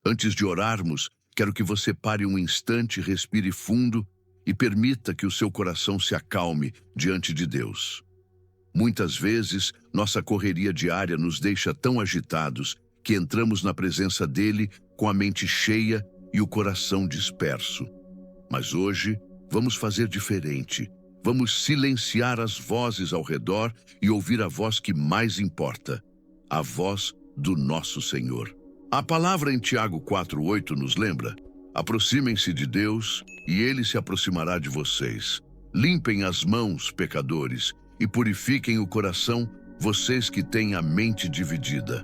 Antes de orarmos, quero que você pare um instante, respire fundo e permita que o seu coração se acalme diante de Deus. Muitas vezes, nossa correria diária nos deixa tão agitados que entramos na presença dele com a mente cheia e o coração disperso. Mas hoje, vamos fazer diferente. Vamos silenciar as vozes ao redor e ouvir a voz que mais importa, a voz do nosso Senhor. A palavra em Tiago 4:8 nos lembra: aproximem-se de Deus e ele se aproximará de vocês. Limpem as mãos, pecadores, e purifiquem o coração, vocês que têm a mente dividida.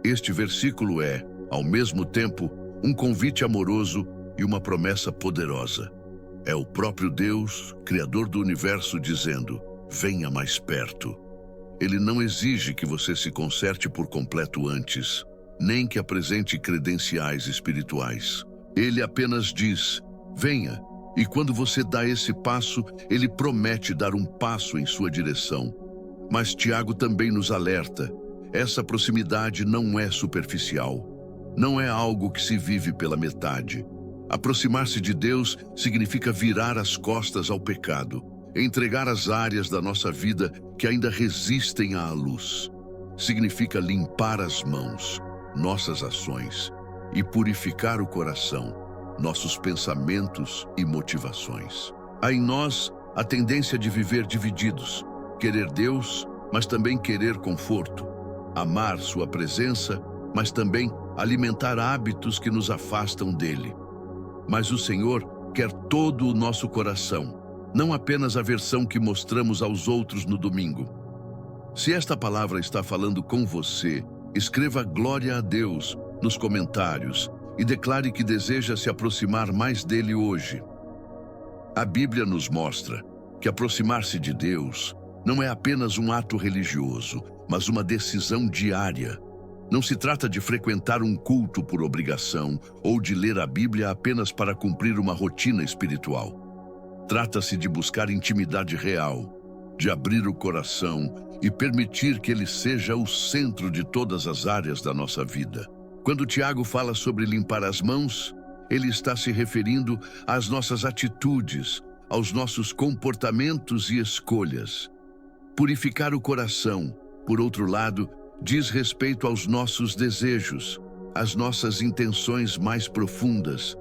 Este versículo é, ao mesmo tempo, um convite amoroso e uma promessa poderosa. É o próprio Deus, Criador do universo, dizendo: venha mais perto. Ele não exige que você se conserte por completo antes, nem que apresente credenciais espirituais. Ele apenas diz: venha. E quando você dá esse passo, ele promete dar um passo em sua direção. Mas Tiago também nos alerta: essa proximidade não é superficial. Não é algo que se vive pela metade. Aproximar-se de Deus significa virar as costas ao pecado, entregar as áreas da nossa vida que ainda resistem à luz. Significa limpar as mãos, nossas ações, e purificar o coração, nossos pensamentos e motivações. Há em nós a tendência de viver divididos, querer Deus, mas também querer conforto, amar sua presença, mas também alimentar hábitos que nos afastam dele. Mas o Senhor quer todo o nosso coração, não apenas a versão que mostramos aos outros no domingo. Se esta palavra está falando com você, escreva glória a Deus nos comentários e declare que deseja se aproximar mais dele hoje. A Bíblia nos mostra que aproximar-se de Deus não é apenas um ato religioso, mas uma decisão diária. Não se trata de frequentar um culto por obrigação ou de ler a Bíblia apenas para cumprir uma rotina espiritual. Trata-se de buscar intimidade real, de abrir o coração e permitir que ele seja o centro de todas as áreas da nossa vida. Quando Tiago fala sobre limpar as mãos, ele está se referindo às nossas atitudes, aos nossos comportamentos e escolhas. Purificar o coração, por outro lado, diz respeito aos nossos desejos, às nossas intenções mais profundas.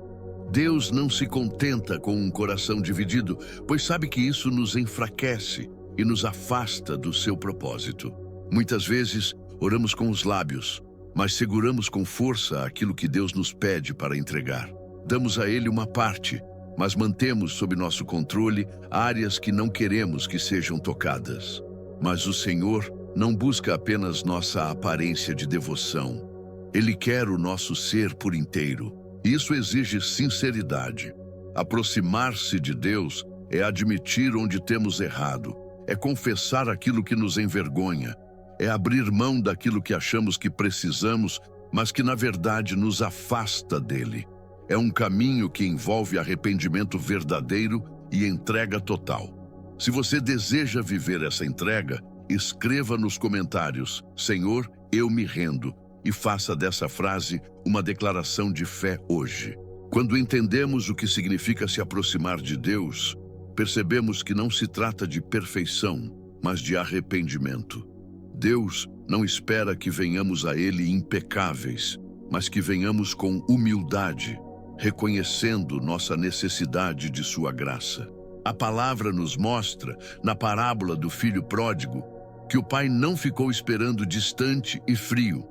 Deus não se contenta com um coração dividido, pois sabe que isso nos enfraquece e nos afasta do seu propósito. Muitas vezes, oramos com os lábios, mas seguramos com força aquilo que Deus nos pede para entregar. Damos a Ele uma parte, mas mantemos sob nosso controle áreas que não queremos que sejam tocadas. Mas o Senhor não busca apenas nossa aparência de devoção. Ele quer o nosso ser por inteiro. Isso exige sinceridade. Aproximar-se de Deus é admitir onde temos errado, é confessar aquilo que nos envergonha, é abrir mão daquilo que achamos que precisamos, mas que na verdade nos afasta dele. É um caminho que envolve arrependimento verdadeiro e entrega total. Se você deseja viver essa entrega, escreva nos comentários: Senhor, eu me rendo, e faça dessa frase uma declaração de fé hoje. Quando entendemos o que significa se aproximar de Deus, percebemos que não se trata de perfeição, mas de arrependimento. Deus não espera que venhamos a Ele impecáveis, mas que venhamos com humildade, reconhecendo nossa necessidade de sua graça. A palavra nos mostra, na parábola do filho pródigo, que o pai não ficou esperando distante e frio.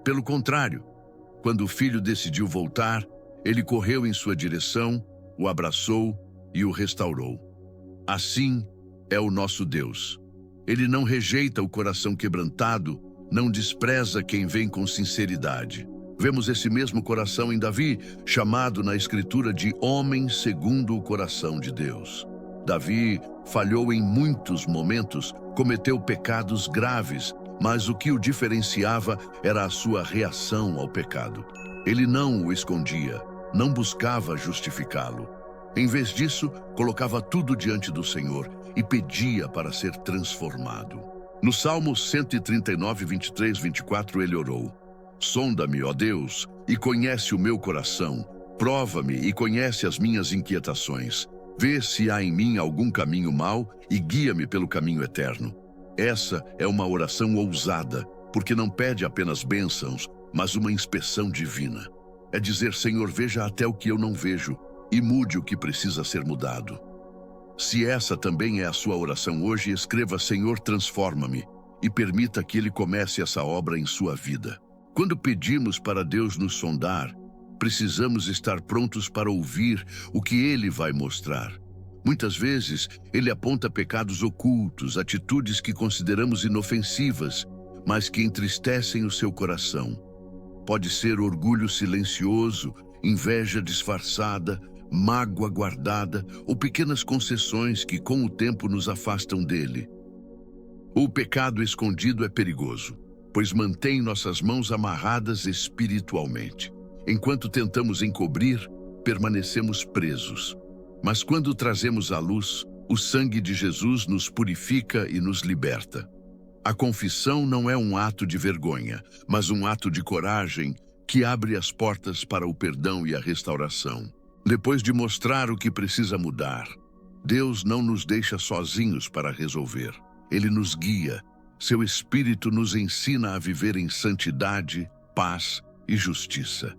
Pelo contrário, quando o filho decidiu voltar, ele correu em sua direção, o abraçou e o restaurou. Assim é o nosso Deus. Ele não rejeita o coração quebrantado, não despreza quem vem com sinceridade. Vemos esse mesmo coração em Davi, chamado na Escritura de homem segundo o coração de Deus. Davi falhou em muitos momentos, cometeu pecados graves, mas o que o diferenciava era a sua reação ao pecado. Ele não o escondia, não buscava justificá-lo. Em vez disso, colocava tudo diante do Senhor e pedia para ser transformado. No Salmo 139, 23, 24, ele orou: Sonda-me, ó Deus, e conhece o meu coração. Prova-me e conhece as minhas inquietações. Vê se há em mim algum caminho mau e guia-me pelo caminho eterno. Essa é uma oração ousada, porque não pede apenas bênçãos, mas uma inspeção divina. É dizer, Senhor, veja até o que eu não vejo e mude o que precisa ser mudado. Se essa também é a sua oração hoje, escreva, Senhor, transforma-me e permita que Ele comece essa obra em sua vida. Quando pedimos para Deus nos sondar, precisamos estar prontos para ouvir o que Ele vai mostrar. Muitas vezes, Ele aponta pecados ocultos, atitudes que consideramos inofensivas, mas que entristecem o seu coração. Pode ser orgulho silencioso, inveja disfarçada, mágoa guardada ou pequenas concessões que com o tempo nos afastam dele. O pecado escondido é perigoso, pois mantém nossas mãos amarradas espiritualmente. Enquanto tentamos encobrir, permanecemos presos. Mas quando trazemos à luz, o sangue de Jesus nos purifica e nos liberta. A confissão não é um ato de vergonha, mas um ato de coragem que abre as portas para o perdão e a restauração. Depois de mostrar o que precisa mudar, Deus não nos deixa sozinhos para resolver. Ele nos guia. Seu Espírito nos ensina a viver em santidade, paz e justiça.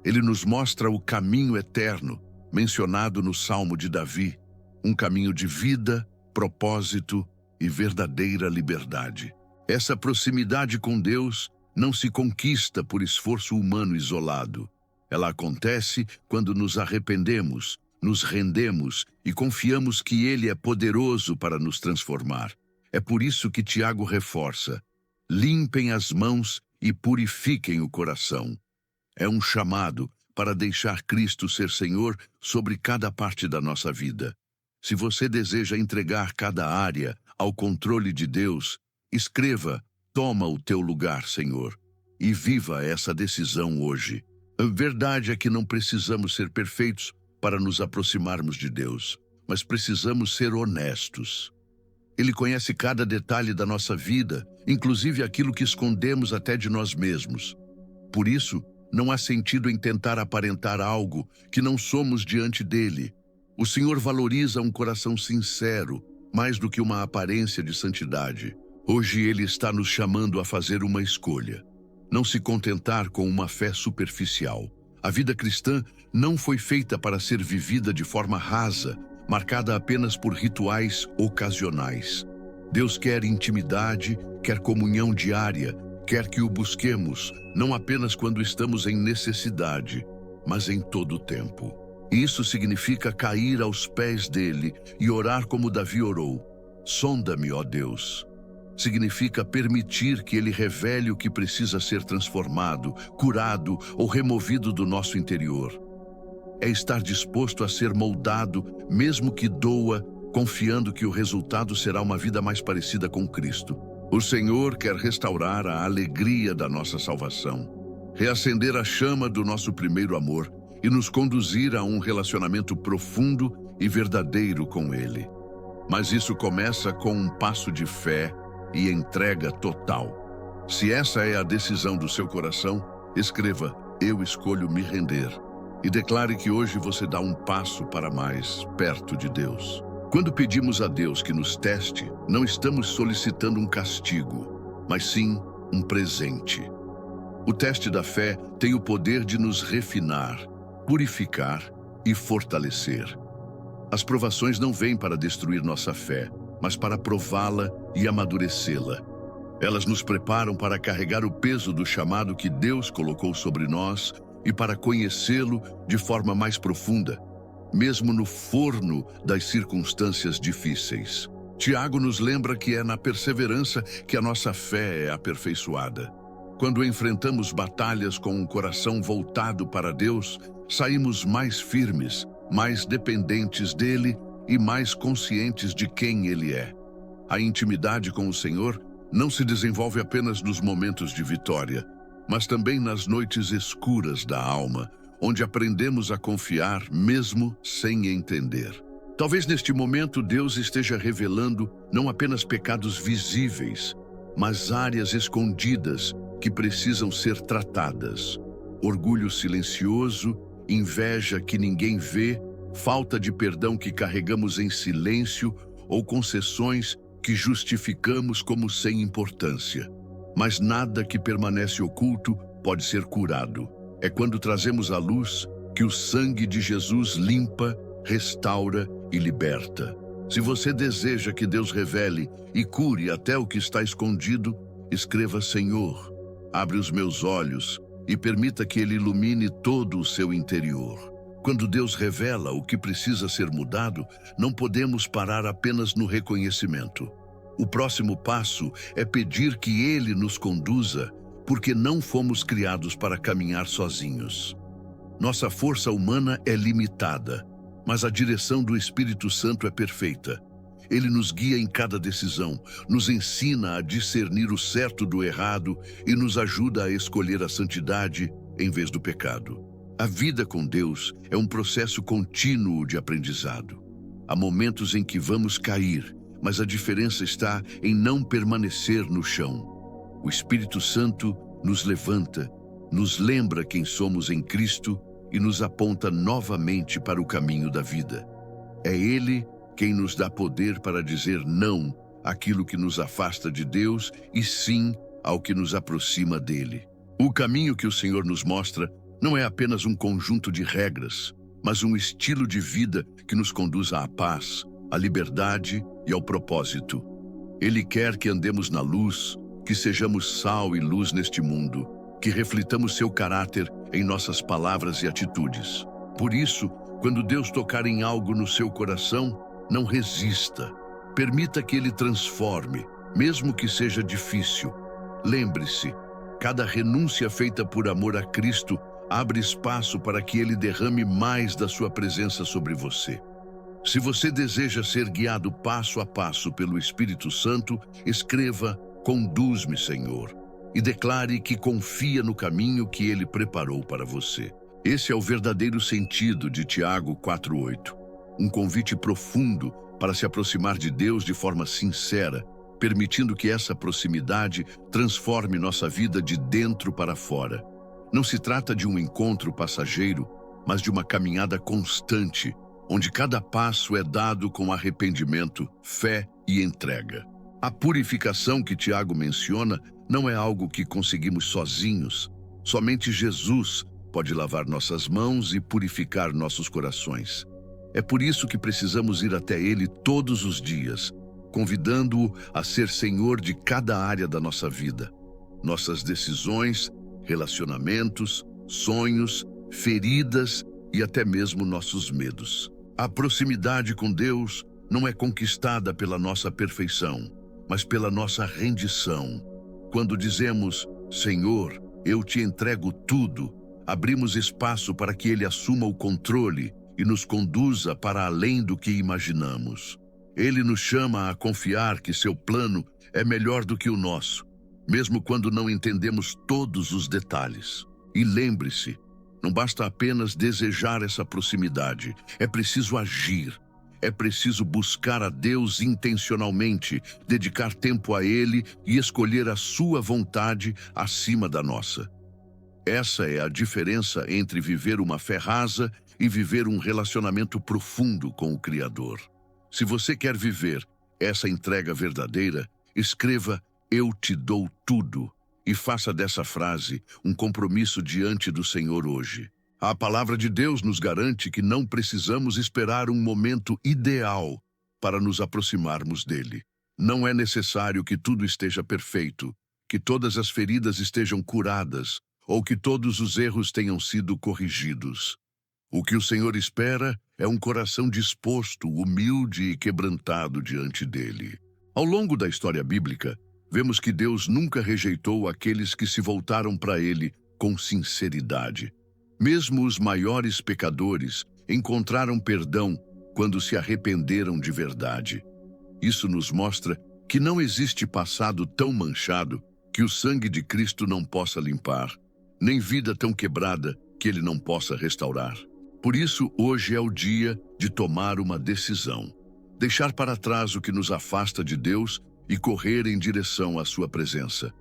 Ele nos mostra o caminho eterno, mencionado no Salmo de Davi, um caminho de vida, propósito e verdadeira liberdade. Essa proximidade com Deus não se conquista por esforço humano isolado. Ela acontece quando nos arrependemos, nos rendemos e confiamos que Ele é poderoso para nos transformar. É por isso que Tiago reforça: limpem as mãos e purifiquem o coração. É um chamado para deixar Cristo ser Senhor sobre cada parte da nossa vida. Se você deseja entregar cada área ao controle de Deus, escreva: toma o teu lugar, Senhor, e viva essa decisão hoje. A verdade é que não precisamos ser perfeitos para nos aproximarmos de Deus, mas precisamos ser honestos. Ele conhece cada detalhe da nossa vida, inclusive aquilo que escondemos até de nós mesmos. Por isso, não há sentido em tentar aparentar algo que não somos diante dele. O Senhor valoriza um coração sincero, mais do que uma aparência de santidade. Hoje Ele está nos chamando a fazer uma escolha. Não se contentar com uma fé superficial. A vida cristã não foi feita para ser vivida de forma rasa, marcada apenas por rituais ocasionais. Deus quer intimidade, quer comunhão diária, quer que o busquemos, não apenas quando estamos em necessidade, mas em todo o tempo. Isso significa cair aos pés dele e orar como Davi orou: sonda-me, ó Deus. Significa permitir que ele revele o que precisa ser transformado, curado ou removido do nosso interior. É estar disposto a ser moldado, mesmo que doa, confiando que o resultado será uma vida mais parecida com Cristo. O Senhor quer restaurar a alegria da nossa salvação, reacender a chama do nosso primeiro amor e nos conduzir a um relacionamento profundo e verdadeiro com Ele. Mas isso começa com um passo de fé e entrega total. Se essa é a decisão do seu coração, escreva: eu escolho me render. E declare que hoje você dá um passo para mais perto de Deus. Quando pedimos a Deus que nos teste, não estamos solicitando um castigo, mas sim um presente. O teste da fé tem o poder de nos refinar, purificar e fortalecer. As provações não vêm para destruir nossa fé, mas para prová-la e amadurecê-la. Elas nos preparam para carregar o peso do chamado que Deus colocou sobre nós e para conhecê-lo de forma mais profunda, mesmo no forno das circunstâncias difíceis. Tiago nos lembra que é na perseverança que a nossa fé é aperfeiçoada. Quando enfrentamos batalhas com um coração voltado para Deus, saímos mais firmes, mais dependentes dele e mais conscientes de quem ele é. A intimidade com o Senhor não se desenvolve apenas nos momentos de vitória, mas também nas noites escuras da alma, onde aprendemos a confiar mesmo sem entender. Talvez neste momento Deus esteja revelando não apenas pecados visíveis, mas áreas escondidas que precisam ser tratadas. Orgulho silencioso, inveja que ninguém vê, falta de perdão que carregamos em silêncio ou concessões que justificamos como sem importância. Mas nada que permanece oculto pode ser curado. É quando trazemos à luz que o sangue de Jesus limpa, restaura e liberta. Se você deseja que Deus revele e cure até o que está escondido, escreva: Senhor, abre os meus olhos e permita que Ele ilumine todo o seu interior. Quando Deus revela o que precisa ser mudado, não podemos parar apenas no reconhecimento. O próximo passo é pedir que Ele nos conduza, porque não fomos criados para caminhar sozinhos. Nossa força humana é limitada, mas a direção do Espírito Santo é perfeita. Ele nos guia em cada decisão, nos ensina a discernir o certo do errado e nos ajuda a escolher a santidade em vez do pecado. A vida com Deus é um processo contínuo de aprendizado. Há momentos em que vamos cair, mas a diferença está em não permanecer no chão. O Espírito Santo nos levanta, nos lembra quem somos em Cristo e nos aponta novamente para o caminho da vida. É Ele quem nos dá poder para dizer não àquilo que nos afasta de Deus e sim ao que nos aproxima dele. O caminho que o Senhor nos mostra não é apenas um conjunto de regras, mas um estilo de vida que nos conduz à paz, à liberdade e ao propósito. Ele quer que andemos na luz, que sejamos sal e luz neste mundo, que reflitamos seu caráter em nossas palavras e atitudes. Por isso, quando Deus tocar em algo no seu coração, não resista. Permita que Ele transforme, mesmo que seja difícil. Lembre-se, cada renúncia feita por amor a Cristo abre espaço para que Ele derrame mais da sua presença sobre você. Se você deseja ser guiado passo a passo pelo Espírito Santo, escreva: Conduz-me, Senhor, e declare que confia no caminho que Ele preparou para você. Esse é o verdadeiro sentido de Tiago 4:8. Um convite profundo para se aproximar de Deus de forma sincera, permitindo que essa proximidade transforme nossa vida de dentro para fora. Não se trata de um encontro passageiro, mas de uma caminhada constante, onde cada passo é dado com arrependimento, fé e entrega. A purificação que Tiago menciona não é algo que conseguimos sozinhos. Somente Jesus pode lavar nossas mãos e purificar nossos corações. É por isso que precisamos ir até Ele todos os dias, convidando-o a ser Senhor de cada área da nossa vida. Nossas decisões, relacionamentos, sonhos, feridas e até mesmo nossos medos. A proximidade com Deus não é conquistada pela nossa perfeição, mas pela nossa rendição. Quando dizemos: Senhor, eu te entrego tudo, abrimos espaço para que Ele assuma o controle e nos conduza para além do que imaginamos. Ele nos chama a confiar que seu plano é melhor do que o nosso, mesmo quando não entendemos todos os detalhes. E lembre-se, não basta apenas desejar essa proximidade, é preciso agir. É preciso buscar a Deus intencionalmente, dedicar tempo a Ele e escolher a sua vontade acima da nossa. Essa é a diferença entre viver uma fé rasa e viver um relacionamento profundo com o Criador. Se você quer viver essa entrega verdadeira, escreva: Eu te dou tudo, e faça dessa frase um compromisso diante do Senhor hoje. A palavra de Deus nos garante que não precisamos esperar um momento ideal para nos aproximarmos dele. Não é necessário que tudo esteja perfeito, que todas as feridas estejam curadas ou que todos os erros tenham sido corrigidos. O que o Senhor espera é um coração disposto, humilde e quebrantado diante dele. Ao longo da história bíblica, vemos que Deus nunca rejeitou aqueles que se voltaram para ele com sinceridade. Mesmo os maiores pecadores encontraram perdão quando se arrependeram de verdade. Isso nos mostra que não existe passado tão manchado que o sangue de Cristo não possa limpar, nem vida tão quebrada que ele não possa restaurar. Por isso, hoje é o dia de tomar uma decisão, deixar para trás o que nos afasta de Deus e correr em direção à sua presença.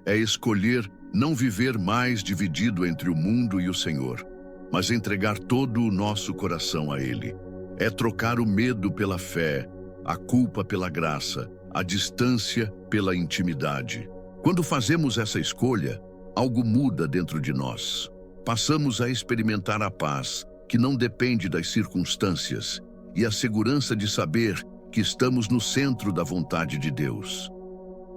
É escolher não viver mais dividido entre o mundo e o Senhor, mas entregar todo o nosso coração a Ele. É trocar o medo pela fé, a culpa pela graça, a distância pela intimidade. Quando fazemos essa escolha, algo muda dentro de nós. Passamos a experimentar a paz, que não depende das circunstâncias, e a segurança de saber que estamos no centro da vontade de Deus.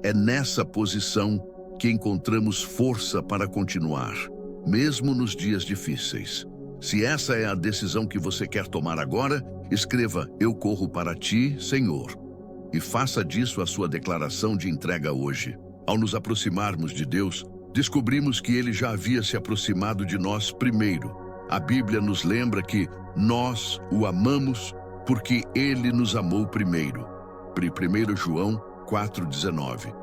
É nessa posição que encontramos força para continuar, mesmo nos dias difíceis. Se essa é a decisão que você quer tomar agora, escreva: "Eu corro para ti, Senhor", e faça disso a sua declaração de entrega hoje. Ao nos aproximarmos de Deus, descobrimos que Ele já havia se aproximado de nós primeiro. A Bíblia nos lembra que nós o amamos porque Ele nos amou primeiro. 1 João 4,19.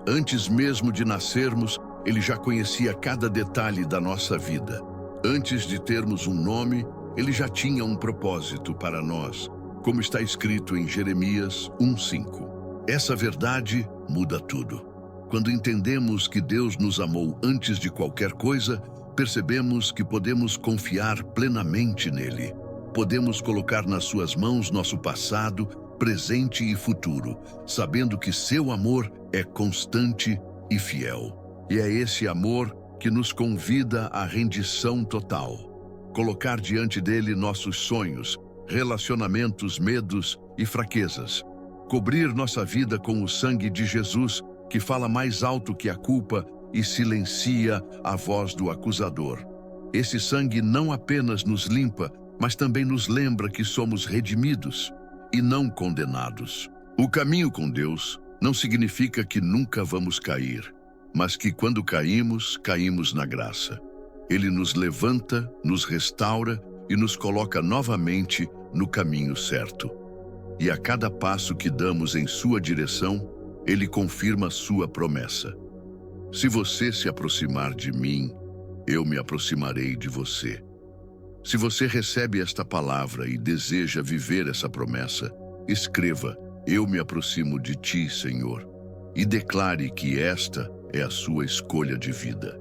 Antes mesmo de nascermos, Ele já conhecia cada detalhe da nossa vida. Antes de termos um nome, Ele já tinha um propósito para nós, como está escrito em Jeremias 1,5. Essa verdade muda tudo. Quando entendemos que Deus nos amou antes de qualquer coisa, percebemos que podemos confiar plenamente nele. Podemos colocar nas suas mãos nosso passado, presente e futuro, sabendo que seu amor é constante e fiel. E é esse amor que nos convida à rendição total. Colocar diante dele nossos sonhos, relacionamentos, medos e fraquezas. Cobrir nossa vida com o sangue de Jesus, que fala mais alto que a culpa e silencia a voz do acusador. Esse sangue não apenas nos limpa, mas também nos lembra que somos redimidos e não condenados. O caminho com Deus não significa que nunca vamos cair, mas que quando caímos, caímos na graça. Ele nos levanta, nos restaura e nos coloca novamente no caminho certo. E a cada passo que damos em sua direção, Ele confirma sua promessa. Se você se aproximar de mim, eu me aproximarei de você. Se você recebe esta palavra e deseja viver essa promessa, escreva: "Eu me aproximo de ti, Senhor", e declare que esta é a sua escolha de vida.